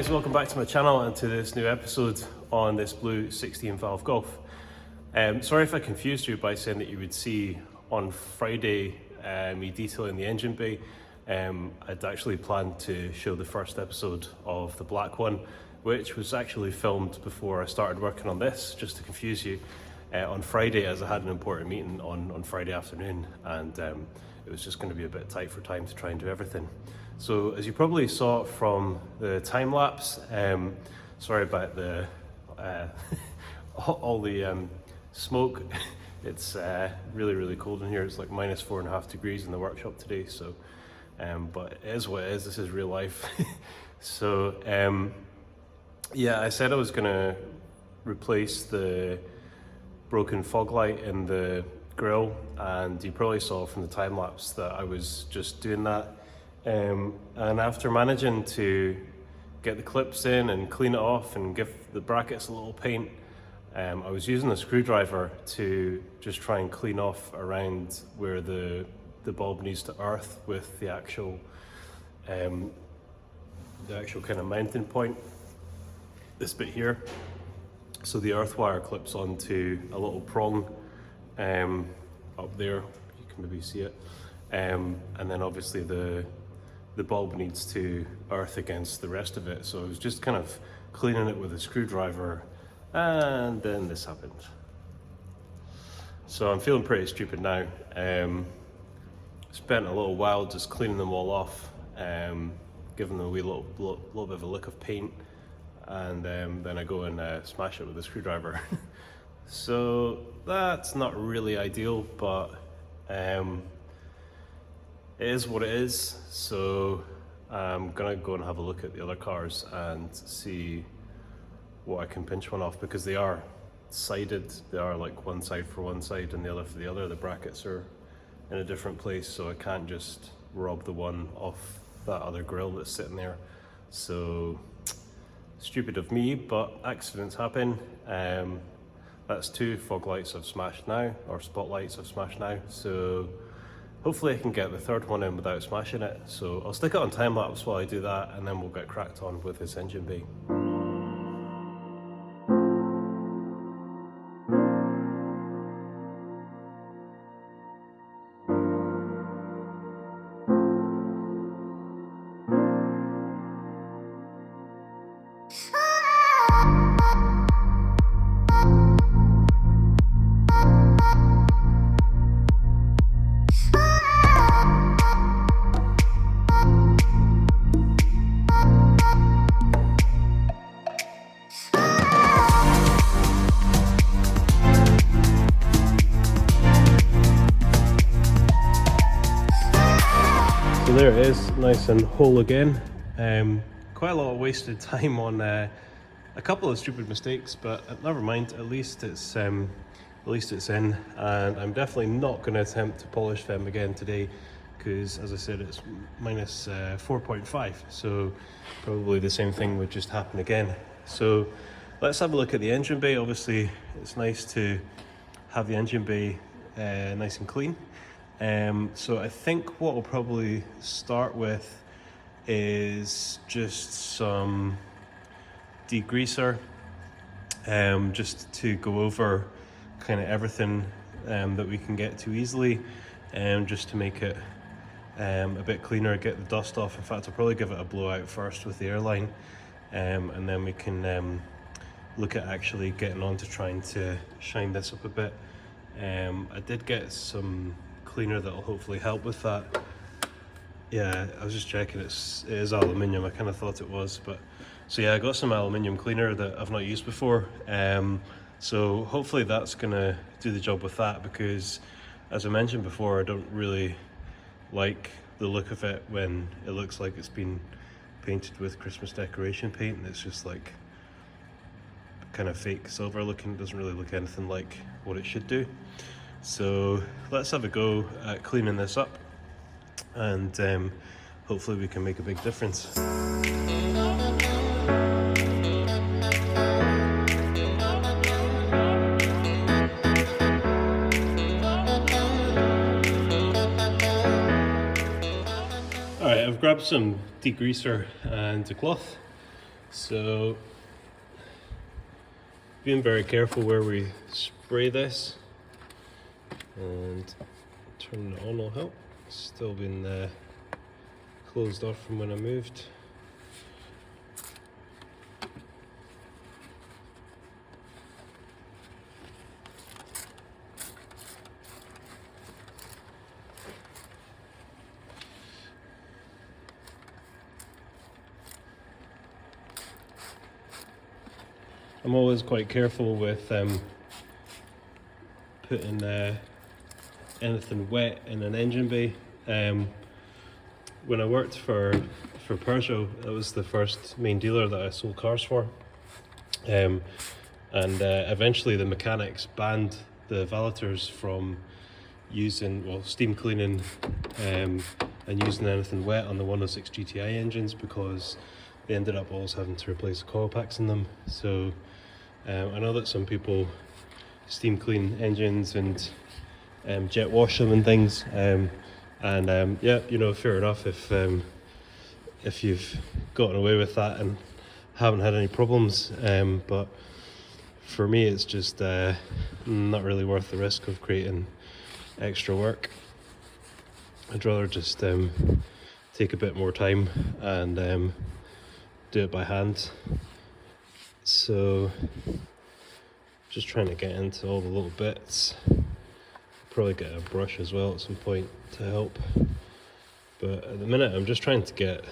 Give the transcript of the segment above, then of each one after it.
guys, welcome back to my channel and to this new episode on this blue 16 valve Golf. Sorry if I confused you by saying that you would see on Friday me detailing the engine bay. I'd actually planned to show the first episode of the black one, which was actually filmed before I started working on this, just to confuse you, on Friday, as I had an important meeting on Friday afternoon, and it was just going to be a bit tight for time to try and do everything. So as you probably saw from the time lapse, sorry about the all the smoke. It's really cold in here. It's like minus 4.5 degrees in the workshop today. So, but it is what it is. This is real life. So yeah, I said I was gonna replace the broken fog light in the grille, and you probably saw from the time lapse that I was just doing that. And after managing to get the clips in and clean it off and give the brackets a little paint, I was using a screwdriver to just try and clean off around where the bulb needs to earth with the actual kind of mounting point, this bit here. So the earth wire clips onto a little prong up there, you can maybe see it, and then obviously the bulb needs to earth against the rest of it. So I was just kind of cleaning it with a screwdriver, and then this happened. So I'm feeling pretty stupid now. Spent a little while just cleaning them all off, giving them a wee little bit of a lick of paint, and then I go and smash it with a screwdriver. So that's not really ideal, but it is what it is. So I'm gonna go and have a look at the other cars and see what I can pinch one off, because they are sided. They are like one side for one side and the other for the other. The brackets are in a different place, so I can't just rob the one off that other grill that's sitting there. So stupid of me, but accidents happen. That's 2 fog lights I've smashed now, or spotlights I've smashed now. So hopefully I can get the third one in without smashing it. So I'll stick it on time lapse while I do that, and then we'll get cracked on with this engine bay. So there it is, nice and whole again. Quite a lot of wasted time on a couple of stupid mistakes, but never mind. At least it's in, and I'm definitely not going to attempt to polish them again today, because as I said, it's minus 4.5. So probably the same thing would just happen again. So let's have a look at the engine bay. Obviously, it's nice to have the engine bay nice and clean. So I think what we'll probably start with is just some degreaser, just to go over kind of everything that we can get to easily, just to make it a bit cleaner, get the dust off. In fact, I'll probably give it a blowout first with the airline, and then we can look at actually getting on to trying to shine this up a bit. I did get some cleaner that'll hopefully help with that. Yeah, I was just checking, it is aluminium. I kind of thought it was, but so yeah, I got some aluminium cleaner that I've not used before, so hopefully that's gonna do the job with that, because as I mentioned before, I don't really like the look of it when it looks like it's been painted with Christmas decoration paint, and it's just like kind of fake silver looking. It doesn't really look anything like what it should do. So let's have a go at cleaning this up, and hopefully we can make a big difference. Alright, I've grabbed some degreaser and a cloth. So being very careful where we spray this, and turning it on will help. It's still been closed off from when I moved. I'm always quite careful with putting anything wet in an engine bay. When I worked for Peugeot, that was the first main dealer that I sold cars for. And eventually the mechanics banned the valeters from using, well, steam cleaning and using anything wet on the 106 GTI engines, because they ended up always having to replace the coil packs in them. So I know that some people steam clean engines and jet wash them and things, yeah, you know, fair enough if you've gotten away with that and haven't had any problems, but for me it's just not really worth the risk of creating extra work. I'd rather just take a bit more time and do it by hand. So just trying to get into all the little bits. Probably get a brush as well at some point to help, but at the minute I'm just trying to get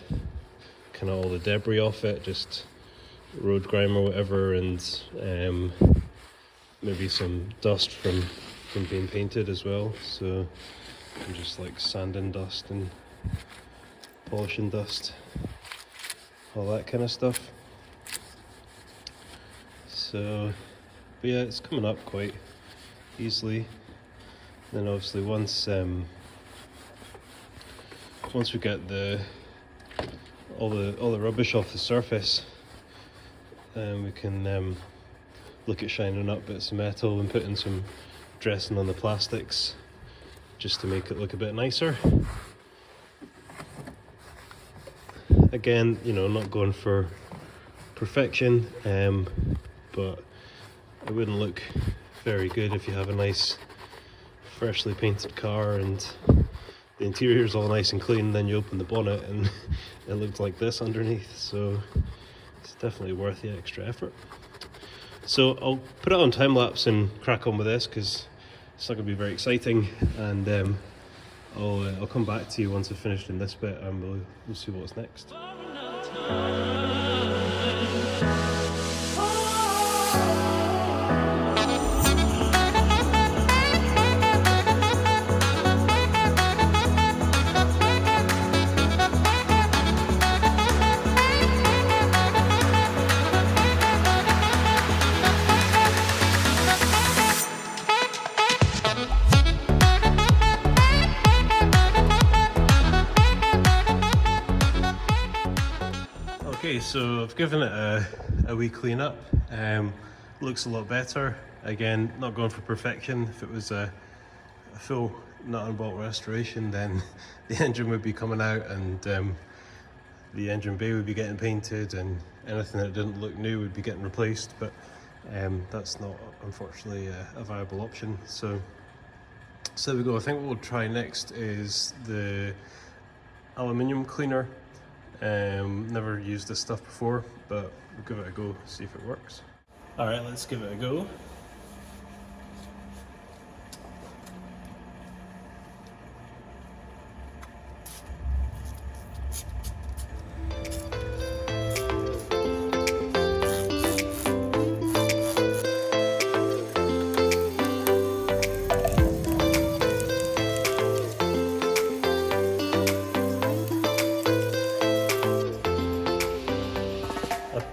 kind of all the debris off it, just road grime or whatever, and maybe some dust from being painted as well. So I'm just like sanding dust and polishing dust, all that kind of stuff. So, but yeah, it's coming up quite easily. Then obviously once we get all the rubbish off the surface, we can look at shining up bits of metal and putting some dressing on the plastics just to make it look a bit nicer. Again, you know, not going for perfection, but it wouldn't look very good if you have a nice freshly painted car and the interior is all nice and clean, then you open the bonnet and it looked like this underneath. So it's definitely worth the extra effort. So I'll put it on time lapse and crack on with this, because it's not going to be very exciting, and I'll come back to you once I've finished in this bit, and we'll see what's next. Okay, so I've given it a wee clean up. Looks a lot better. Again, not going for perfection. If it was a full nut and bolt restoration, then the engine would be coming out and the engine bay would be getting painted, and anything that didn't look new would be getting replaced. But that's not, unfortunately, a viable option. So there we go. I think what we'll try next is the aluminium cleaner. Never used this stuff before, but we'll give it a go, see if it works. Alright, let's give it a go.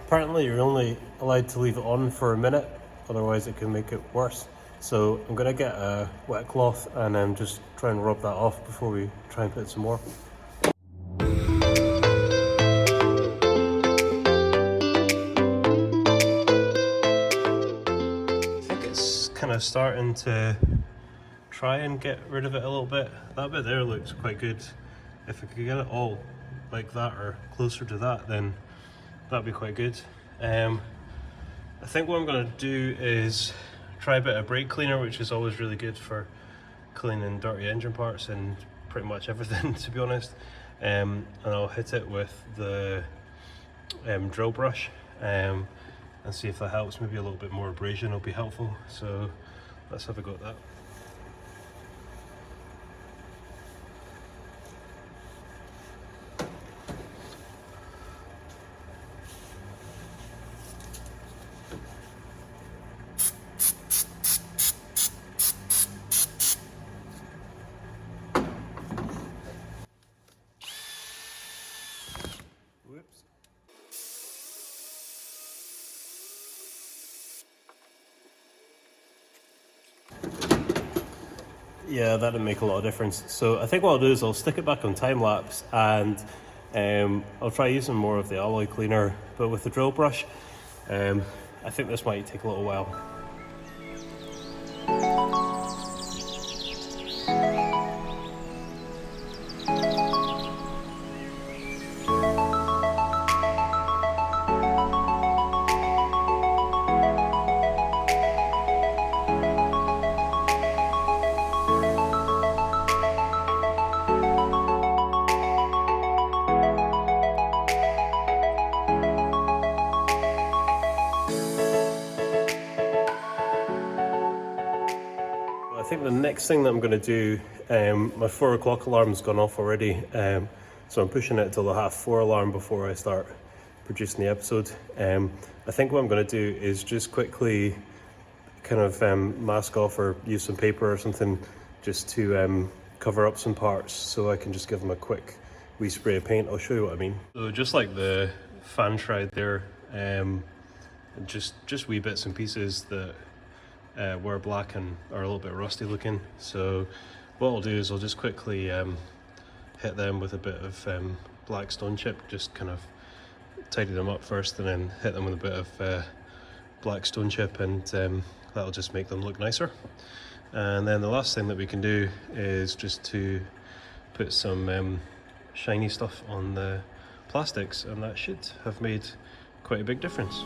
Apparently you're only allowed to leave it on for a minute, otherwise it can make it worse. So I'm going to get a wet cloth and just try and rub that off before we try and put some more. I think it's kind of starting to try and get rid of it a little bit. That bit there looks quite good. If I could get it all like that or closer to that, then that'd be quite good. I think what I'm going to do is try a bit of brake cleaner, which is always really good for cleaning dirty engine parts and pretty much everything, to be honest. And I'll hit it with the drill brush and see if that helps. Maybe a little bit more abrasion will be helpful, so let's have a go at that. Whoops. Yeah, that'd make a lot of difference. So I think what I'll do is I'll stick it back on time lapse, and I'll try using more of the alloy cleaner, but with the drill brush. I think this might take a little while. I think the next thing that I'm going to do, my 4 o'clock alarm's gone off already, so I'm pushing it till the 4:30 alarm before I start producing the episode. I think what I'm going to do is just quickly kind of mask off or use some paper or something just to cover up some parts, so I can just give them a quick wee spray of paint. I'll show you what I mean. So just like the fan shroud there, just wee bits and pieces that were black and are a little bit rusty looking. So what I'll do is I'll just quickly hit them with a bit of black stone chip, just kind of tidy them up first and then hit them with a bit of black stone chip, and that'll just make them look nicer. And then the last thing that we can do is just to put some shiny stuff on the plastics, and that should have made quite a big difference.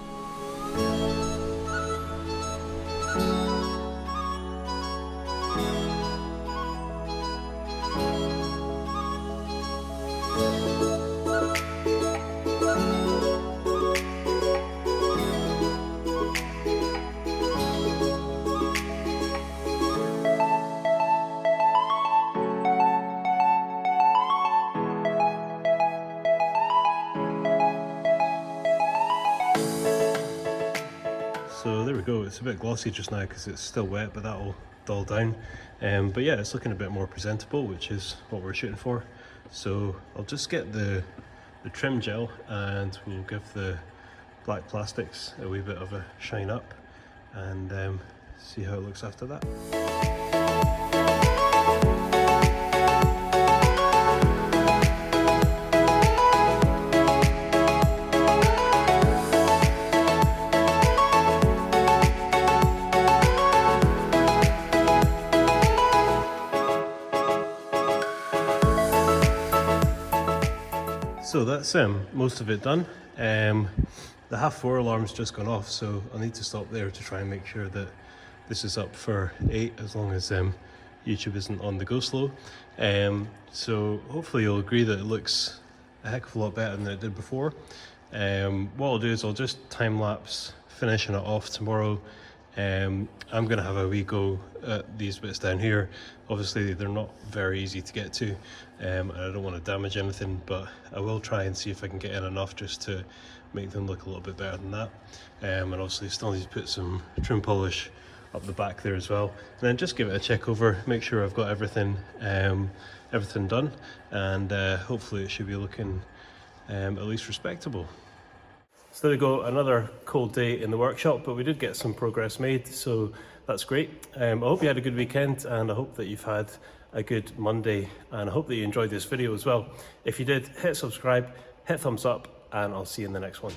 So there we go, it's a bit glossy just now because it's still wet, but that'll dull down. But yeah, it's looking a bit more presentable, which is what we're shooting for. So I'll just get the trim gel and we'll give the black plastics a wee bit of a shine up and see how it looks after that. So that's most of it done. The 4:30 alarm's just gone off, so I'll need to stop there to try and make sure that this is up for 8, as long as YouTube isn't on the go slow. So hopefully you'll agree that it looks a heck of a lot better than it did before. What I'll do is I'll just time lapse finishing it off tomorrow. I'm going to have a wee go at these bits down here. Obviously they're not very easy to get to, and I don't want to damage anything, but I will try and see if I can get in enough just to make them look a little bit better than that. And obviously still need to put some trim polish up the back there as well, and then just give it a check over, make sure I've got everything done, and hopefully it should be looking at least respectable. So there we go, another cold day in the workshop, but we did get some progress made, so that's great. I hope you had a good weekend, and I hope that you've had a good Monday, and I hope that you enjoyed this video as well. If you did, hit subscribe, hit thumbs up, and I'll see you in the next one.